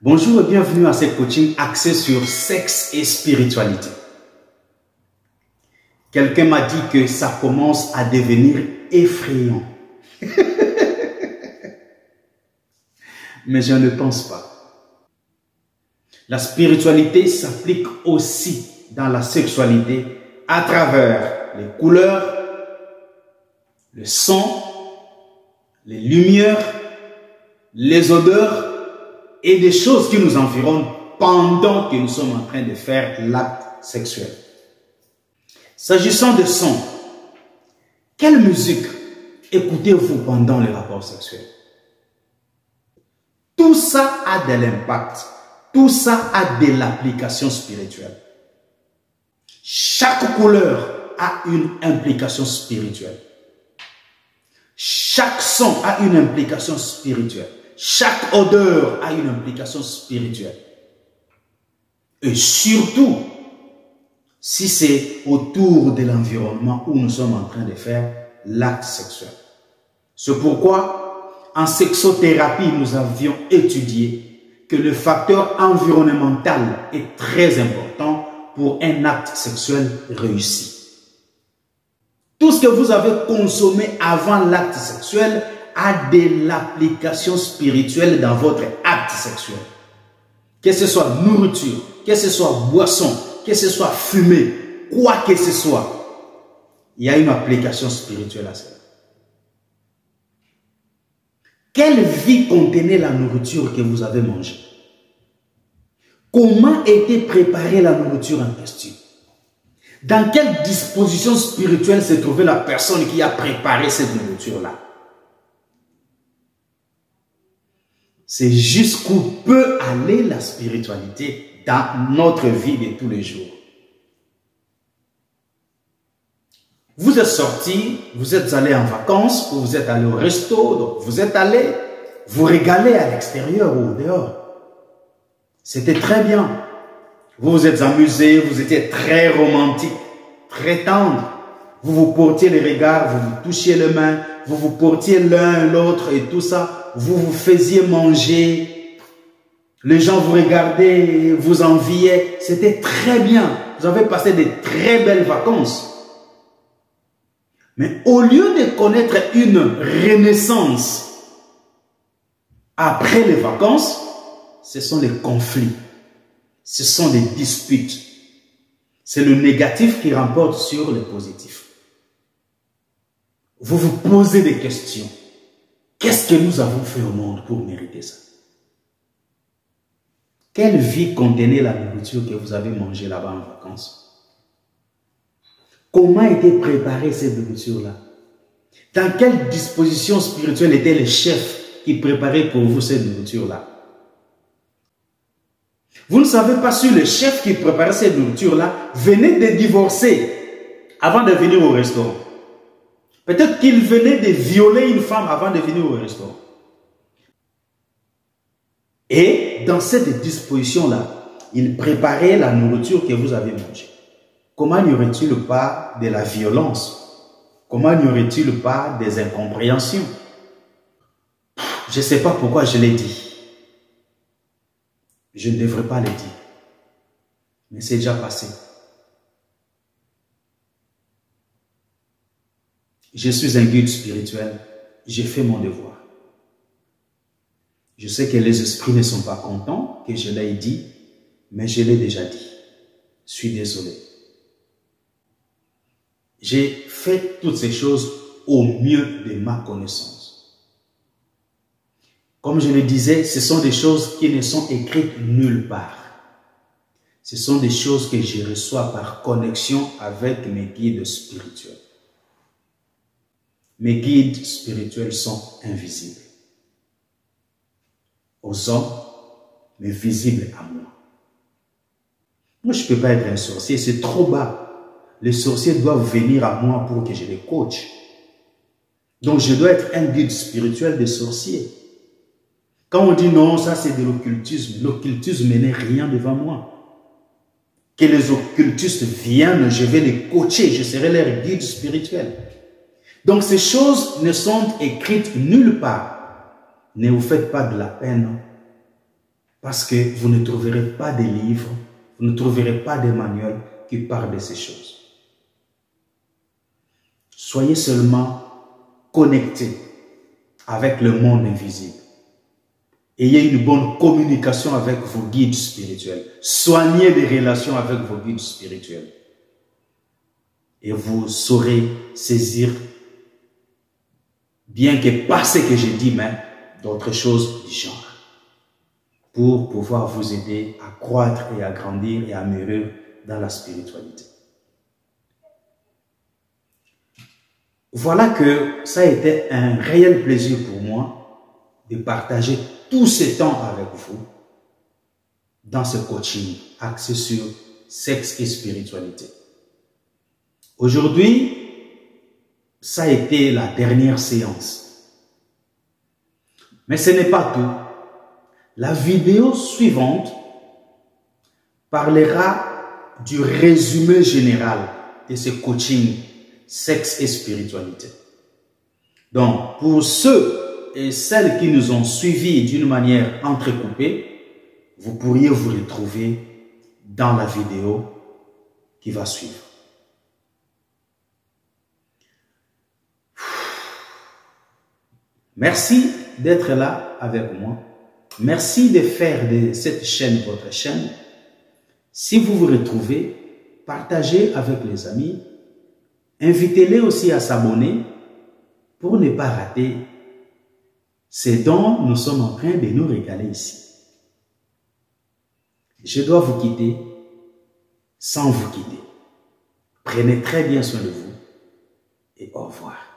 Bonjour et bienvenue à ce coaching axé sur sexe et spiritualité. Quelqu'un m'a dit que ça commence à devenir effrayant. Mais je ne pense pas. La spiritualité s'applique aussi dans la sexualité à travers les couleurs, le son, les lumières, les odeurs et des choses qui nous environnent pendant que nous sommes en train de faire l'acte sexuel. S'agissant de son, quelle musique écoutez-vous pendant le rapport sexuel? Tout ça a de l'impact. Tout ça a de l'application spirituelle. Chaque couleur a une implication spirituelle. Chaque son a une implication spirituelle. Chaque odeur a une implication spirituelle. Et surtout, si c'est autour de l'environnement où nous sommes en train de faire l'acte sexuel. C'est pourquoi, en sexothérapie, nous avions étudié que le facteur environnemental est très important pour un acte sexuel réussi. Tout ce que vous avez consommé avant l'acte sexuel a de l'application spirituelle dans votre acte sexuel. Que ce soit nourriture, que ce soit boisson, que ce soit fumée, quoi que ce soit, il y a une application spirituelle à cela. Quelle vie contenait la nourriture que vous avez mangée? Comment était préparée la nourriture en question? Dans quelle disposition spirituelle se trouvait la personne qui a préparé cette nourriture-là? C'est jusqu'où peut aller la spiritualité dans notre vie de tous les jours. Vous êtes sorti, vous êtes allé en vacances, ou vous êtes allé au resto, donc vous êtes allé vous régaler à l'extérieur ou dehors. C'était très bien. Vous vous êtes amusé, vous étiez très romantique, très tendre. Vous vous portiez les regards, vous vous touchiez les mains, vous vous portiez l'un l'autre et tout ça. Vous vous faisiez manger. Les gens vous regardaient, vous enviaient. C'était très bien. Vous avez passé de très belles vacances. Mais au lieu de connaître une renaissance après les vacances, ce sont les conflits. Ce sont des disputes. C'est le négatif qui remporte sur le positif. Vous vous posez des questions. Qu'est-ce que nous avons fait au monde pour mériter ça? Quelle vie contenait la nourriture que vous avez mangée là-bas en vacances? Comment était préparée cette nourriture-là? Dans quelle disposition spirituelle était le chef qui préparait pour vous cette nourriture-là? Vous ne savez pas si le chef qui préparait cette nourriture-là venait de divorcer avant de venir au restaurant. Peut-être qu'il venait de violer une femme avant de venir au restaurant. Et dans cette disposition-là, il préparait la nourriture que vous avez mangée. Comment n'y aurait-il pas de la violence? Comment n'y aurait-il pas des incompréhensions? Je ne sais pas pourquoi je l'ai dit. Je ne devrais pas le dire. Mais c'est déjà passé. Je suis un guide spirituel. J'ai fait mon devoir. Je sais que les esprits ne sont pas contents que je l'ai dit, mais je l'ai déjà dit. Je suis désolé. J'ai fait toutes ces choses au mieux de ma connaissance. Comme je le disais, ce sont des choses qui ne sont écrites nulle part. Ce sont des choses que je reçois par connexion avec mes guides spirituels. Mes guides spirituels sont invisibles aux hommes, mais visibles à moi. Moi, je ne peux pas être un sorcier, c'est trop bas. Les sorciers doivent venir à moi pour que je les coache. Donc, je dois être un guide spirituel des sorciers. Quand on dit non, ça c'est de l'occultisme. L'occultisme n'est rien devant moi. Que les occultistes viennent, je vais les coacher, je serai leur guide spirituel. Donc ces choses ne sont écrites nulle part. Ne vous faites pas de la peine Parce que vous ne trouverez pas des livres, vous ne trouverez pas des manuels qui parlent de ces choses. Soyez seulement connectés avec le monde invisible. Ayez une bonne communication avec vos guides spirituels. Soignez des relations avec vos guides spirituels. Et vous saurez saisir, bien que pas ce que j'ai dit, mais d'autres choses du genre, pour pouvoir vous aider à croître et à grandir et à mûrir dans la spiritualité. Voilà que ça a été un réel plaisir pour moi de partager tout ce temps avec vous dans ce coaching axé sur sexe et spiritualité. Aujourd'hui, ça a été la dernière séance. Mais ce n'est pas tout. La vidéo suivante parlera du résumé général de ce coaching sexe et spiritualité. Donc, pour ceux et celles qui nous ont suivis d'une manière entrecoupée, vous pourriez vous retrouver dans la vidéo qui va suivre. Merci d'être là avec moi. Merci de faire de cette chaîne votre chaîne. Si vous vous retrouvez, partagez avec les amis. Invitez-les aussi à s'abonner pour ne pas rater ce dont nous sommes en train de nous régaler ici. Je dois vous quitter sans vous quitter. Prenez très bien soin de vous et au revoir.